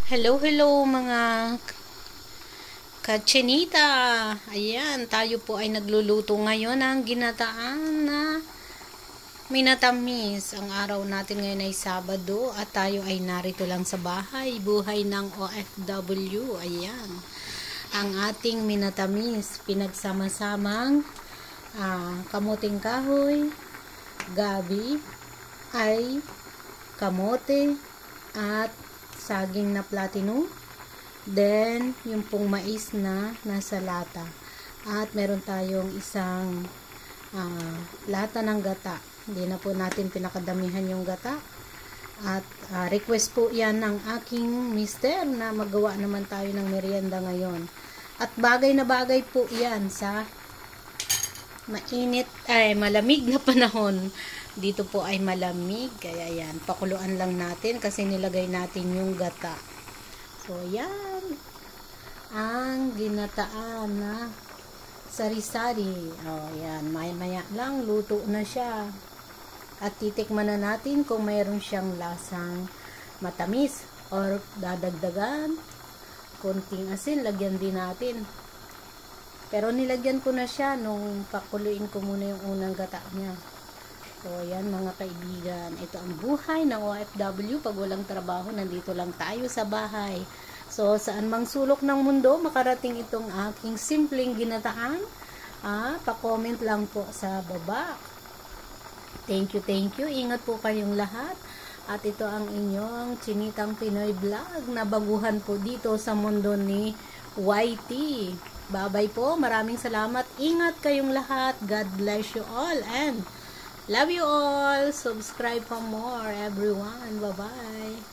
Hello, hello mga kachinita. Ayan, tayo po ay nagluluto ngayon ng ginataan na minatamis. Ang araw natin ngayon ay Sabado at tayo ay narito lang sa bahay. Buhay ng OFW. Ayan, ang ating minatamis. Pinagsama-samang kamuting kahoy, gabi, ay kamote, at saging na platino, then yung pong mais na nasa lata, at meron tayong isang lata ng gata. Hindi na po natin pinakadamihan yung gata, at request po yan ng aking mister na magawa naman tayo ng merienda ngayon, at bagay na bagay po yan sa malamig na panahon. Dito po ay malamig, kaya yan, pakuluan lang natin kasi nilagay natin yung gata. So yan ang ginataan na sari-sari. Yan, maya-maya lang luto na siya, at titikman na natin kung mayroon siyang lasang matamis or dadagdagan konting asin, lagyan din natin. Pero nilagyan ko na siya nung pakuluin ko muna yung unang gata niya. So, yan mga kaibigan. Ito ang buhay ng OFW. Pag walang trabaho, nandito lang tayo sa bahay. So, saan mang sulok ng mundo makarating itong aking simpleng ginataan, pa-comment lang po sa baba. Thank you, thank you. Ingat po kayong lahat. At ito ang inyong Chinitang Pinoy Vlog na baguhan po dito sa mundo ni YT. Bye-bye po. Maraming salamat. Ingat kayong lahat. God bless you all and love you all. Subscribe for more, everyone. Bye-bye.